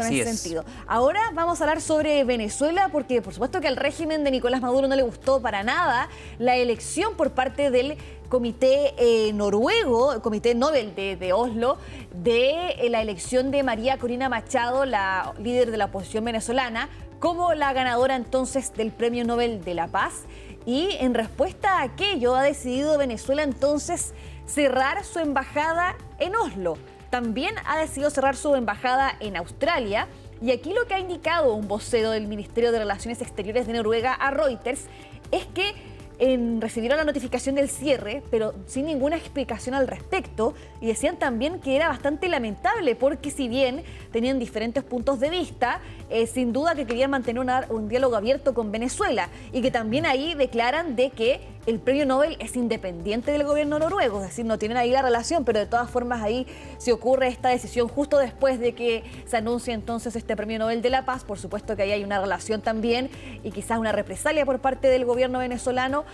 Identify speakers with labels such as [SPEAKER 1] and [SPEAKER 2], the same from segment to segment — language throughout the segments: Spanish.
[SPEAKER 1] en
[SPEAKER 2] Así
[SPEAKER 1] ese
[SPEAKER 2] es.
[SPEAKER 1] sentido. Ahora vamos a hablar sobre Venezuela, porque por supuesto que al régimen de Nicolás Maduro no le gustó para nada la elección por parte del comité noruego, el Comité Nobel de Oslo, de la elección de María Corina Machado, la líder de la oposición venezolana, como la ganadora entonces del Premio Nobel de la Paz. Y en respuesta a aquello ha decidido Venezuela entonces cerrar su embajada en Oslo. También ha decidido cerrar su embajada en Australia. Y aquí lo que ha indicado un vocero del Ministerio de Relaciones Exteriores de Noruega a Reuters es que recibieron la notificación del cierre, pero sin ninguna explicación al respecto, y decían también que era bastante lamentable porque si bien tenían diferentes puntos de vista, sin duda que querían mantener un diálogo abierto con Venezuela, y que también ahí declaran de que el premio Nobel es independiente del gobierno noruego, es decir, no tienen ahí la relación, pero de todas formas ahí se ocurre esta decisión justo después de que se anuncie entonces este premio Nobel de la Paz. Por supuesto que ahí hay una relación también y quizás una represalia por parte del gobierno venezolano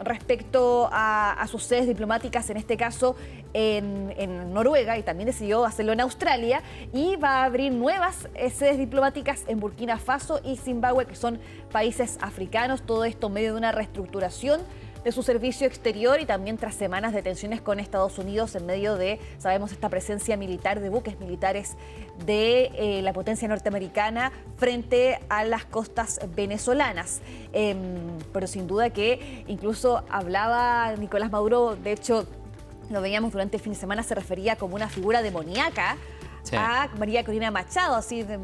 [SPEAKER 1] respecto a sus sedes diplomáticas, en este caso en Noruega, y también decidió hacerlo en Australia, y va a abrir nuevas sedes diplomáticas en Burkina Faso y Zimbabue, que son países africanos, todo esto en medio de una reestructuración de su servicio exterior y también tras semanas de tensiones con Estados Unidos en medio de, sabemos, esta presencia militar de buques militares de la potencia norteamericana frente a las costas venezolanas. Pero sin duda que incluso hablaba Nicolás Maduro, de hecho lo veíamos durante el fin de semana, se refería como una figura demoníaca a María Corina Machado, así de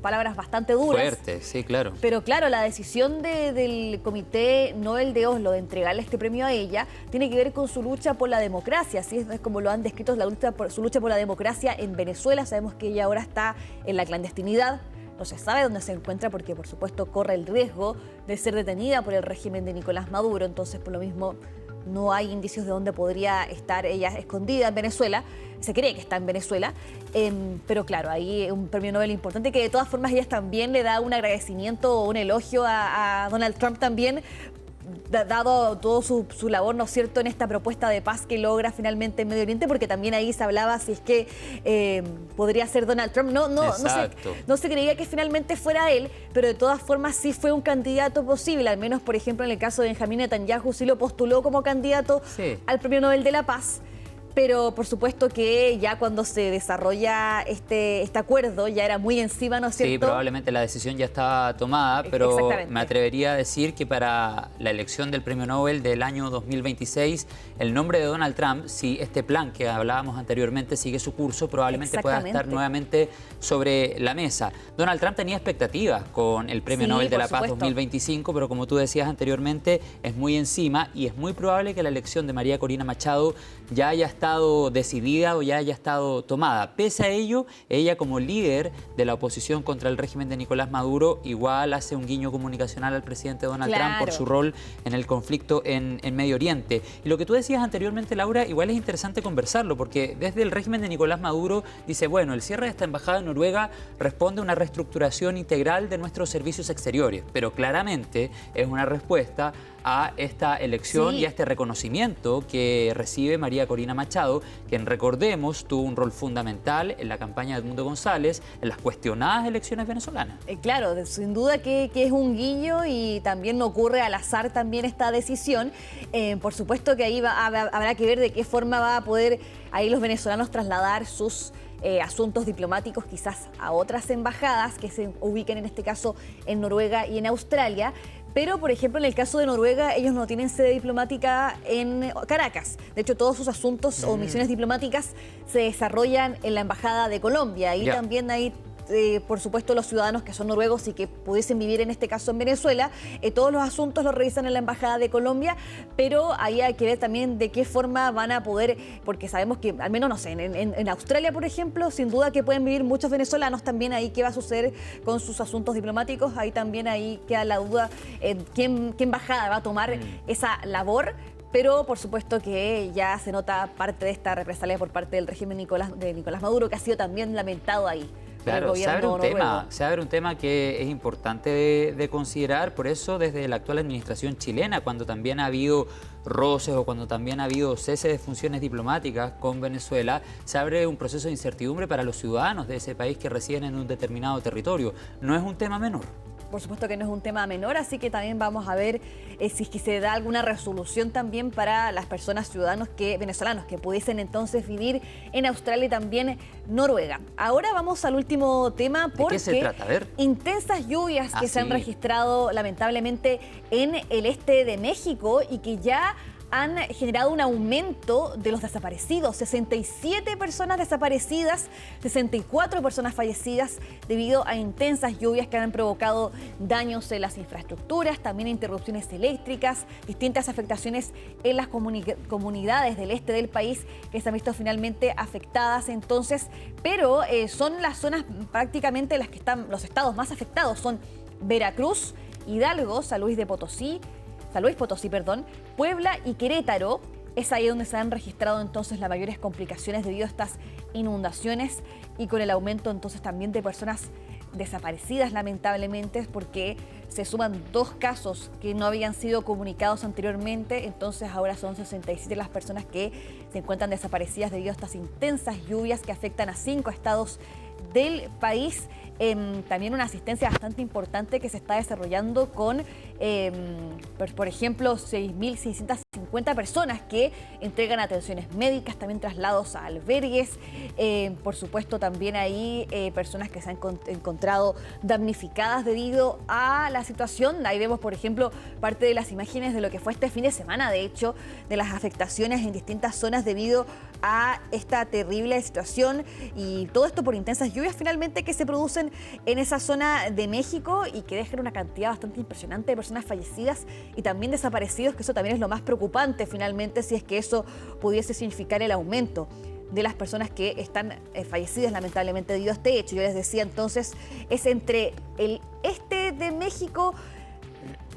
[SPEAKER 1] palabras bastante duras.
[SPEAKER 2] Fuerte, sí, claro.
[SPEAKER 1] Pero claro, la decisión del Comité Nobel de Oslo de entregarle este premio a ella tiene que ver con su lucha por la democracia, así es como lo han descrito, su lucha por la democracia en Venezuela. Sabemos que ella ahora está en la clandestinidad. No se sabe dónde se encuentra porque, por supuesto, corre el riesgo de ser detenida por el régimen de Nicolás Maduro. Entonces, por lo mismo, no hay indicios de dónde podría estar ella escondida en Venezuela. Se cree que está en Venezuela, pero claro, ahí un premio Nobel importante que de todas formas ella también le da un agradecimiento o un elogio a Donald Trump también, dado todo su labor, ¿no es cierto?, en esta propuesta de paz que logra finalmente en Medio Oriente, porque también ahí se hablaba si es que podría ser Donald Trump. No se creía que finalmente fuera él, pero de todas formas sí fue un candidato posible, al menos, por ejemplo, en el caso de Benjamín Netanyahu, sí lo postuló como candidato al Premio Nobel de la Paz. Pero por supuesto que ya cuando se desarrolla este acuerdo ya era muy encima, ¿no es cierto?
[SPEAKER 2] Sí, probablemente la decisión ya estaba tomada, pero me atrevería a decir que para la elección del Premio Nobel del año 2026, el nombre de Donald Trump, si este plan que hablábamos anteriormente sigue su curso, probablemente pueda estar nuevamente sobre la mesa. Donald Trump tenía expectativas con el Premio Nobel de la Paz 2025, pero como tú decías anteriormente, es muy encima y es muy probable que la elección de María Corina Machado ya haya estado decidida o ya haya estado tomada. Pese a ello, ella como líder de la oposición contra el régimen de Nicolás Maduro igual hace un guiño comunicacional al presidente Donald Trump por su rol en el conflicto en Medio Oriente. Y lo que tú decías anteriormente, Laura, igual es interesante conversarlo, porque desde el régimen de Nicolás Maduro dice, bueno, el cierre de esta embajada en Noruega responde a una reestructuración integral de nuestros servicios exteriores, pero claramente es una respuesta a esta elección y a este reconocimiento que recibe María Corina Machado, quien, recordemos, tuvo un rol fundamental en la campaña de Edmundo González, en las cuestionadas elecciones venezolanas.
[SPEAKER 1] Claro, sin duda que es un guiño y también no ocurre al azar también esta decisión. Por supuesto que ahí habrá que ver de qué forma va a poder ahí los venezolanos trasladar sus asuntos diplomáticos quizás a otras embajadas que se ubiquen en este caso en Noruega y en Australia. Pero, por ejemplo, en el caso de Noruega, ellos no tienen sede diplomática en Caracas. De hecho, todos sus asuntos o misiones diplomáticas se desarrollan en la Embajada de Colombia. Y también hay, por supuesto, los ciudadanos que son noruegos y que pudiesen vivir en este caso en Venezuela, todos los asuntos los revisan en la Embajada de Colombia, pero ahí hay que ver también de qué forma van a poder, porque sabemos que, al menos, no sé, en Australia, por ejemplo, sin duda que pueden vivir muchos venezolanos también. Ahí qué va a suceder con sus asuntos diplomáticos, ahí también ahí queda la duda, qué embajada va a tomar esa labor. Pero por supuesto que ya se nota parte de esta represalia por parte del régimen de Nicolás Maduro, que ha sido también lamentado ahí
[SPEAKER 2] Claro,
[SPEAKER 1] del gobierno noruego.
[SPEAKER 2] se abre un tema que es importante de considerar, por eso desde la actual administración chilena, cuando también ha habido roces o cuando también ha habido cese de funciones diplomáticas con Venezuela, se abre un proceso de incertidumbre para los ciudadanos de ese país que residen en un determinado territorio. No es un tema menor.
[SPEAKER 1] Por supuesto que no es un tema menor, así que también vamos a ver si es que se da alguna resolución también para las personas ciudadanos venezolanos que pudiesen entonces vivir en Australia y también Noruega. Ahora vamos al último tema porque
[SPEAKER 2] ¿de qué se trata? A ver.
[SPEAKER 1] Intensas lluvias que se han registrado lamentablemente en el este de México y que ya han generado un aumento de los desaparecidos, 67 personas desaparecidas, 64 personas fallecidas debido a intensas lluvias que han provocado daños en las infraestructuras, también interrupciones eléctricas, distintas afectaciones en las comunidades del este del país que se han visto finalmente afectadas entonces, pero son las zonas prácticamente las que están, los estados más afectados son Veracruz, Hidalgo, San Luis Potosí, Puebla y Querétaro. Es ahí donde se han registrado entonces las mayores complicaciones debido a estas inundaciones y con el aumento entonces también de personas desaparecidas lamentablemente porque se suman 2 casos que no habían sido comunicados anteriormente, entonces ahora son 67 las personas que se encuentran desaparecidas debido a estas intensas lluvias que afectan a 5 estados del país. También una asistencia bastante importante que se está desarrollando con, por ejemplo, 6.650 personas que entregan atenciones médicas, también traslados a albergues, por supuesto también hay personas que se han encontrado damnificadas debido a la situación. Ahí vemos, por ejemplo, parte de las imágenes de lo que fue este fin de semana, de hecho, de las afectaciones en distintas zonas debido a esta terrible situación y todo esto por intensas lluvias finalmente que se producen en esa zona de México y que dejan una cantidad bastante impresionante de personas fallecidas y también desaparecidos, que eso también es lo más preocupante finalmente si es que eso pudiese significar el aumento de las personas que están fallecidas lamentablemente debido a este hecho. Yo les decía entonces, es entre el este de México,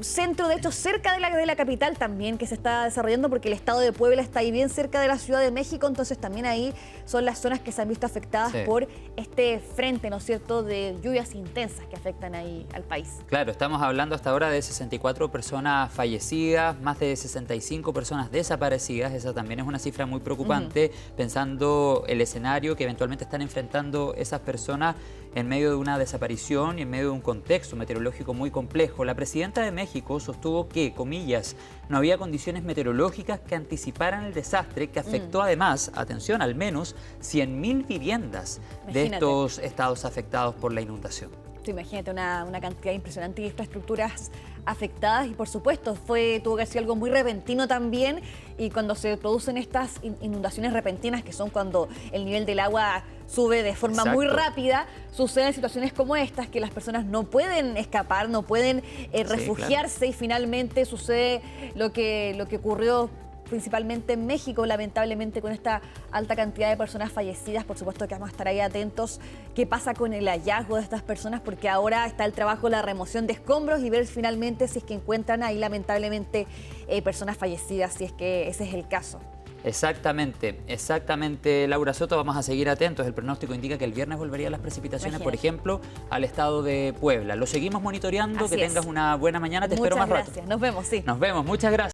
[SPEAKER 1] centro, de hecho, cerca de la capital también, que se está desarrollando porque el estado de Puebla está ahí bien cerca de la Ciudad de México, entonces también ahí son las zonas que se han visto afectadas por este frente, ¿no es cierto?, de lluvias intensas que afectan ahí al país.
[SPEAKER 2] Claro, estamos hablando hasta ahora de 64 personas fallecidas, más de 65 personas desaparecidas, esa también es una cifra muy preocupante, pensando el escenario que eventualmente están enfrentando esas personas en medio de una desaparición y en medio de un contexto meteorológico muy complejo. La presidenta de México sostuvo que, comillas, no había condiciones meteorológicas que anticiparan el desastre que afectó además, atención, al menos 100.000 viviendas de estos estados afectados por la inundación.
[SPEAKER 1] Imagínate una cantidad impresionante de infraestructuras afectadas y por supuesto tuvo que ser algo muy repentino también y cuando se producen estas inundaciones repentinas que son cuando el nivel del agua sube de forma muy rápida, suceden situaciones como estas que las personas no pueden escapar, no pueden refugiarse y finalmente sucede lo que ocurrió principalmente en México, lamentablemente con esta alta cantidad de personas fallecidas. Por supuesto que vamos a estar ahí atentos qué pasa con el hallazgo de estas personas, porque ahora está el trabajo, la remoción de escombros y ver finalmente si es que encuentran ahí lamentablemente personas fallecidas, si es que ese es el caso.
[SPEAKER 2] Exactamente, Laura Soto, vamos a seguir atentos. El pronóstico indica que el viernes volverían las precipitaciones, por ejemplo, al estado de Puebla. Lo seguimos monitoreando, que tengas una buena mañana, te espero más rato.
[SPEAKER 1] Muchas gracias, nos vemos,
[SPEAKER 2] Nos vemos, muchas gracias.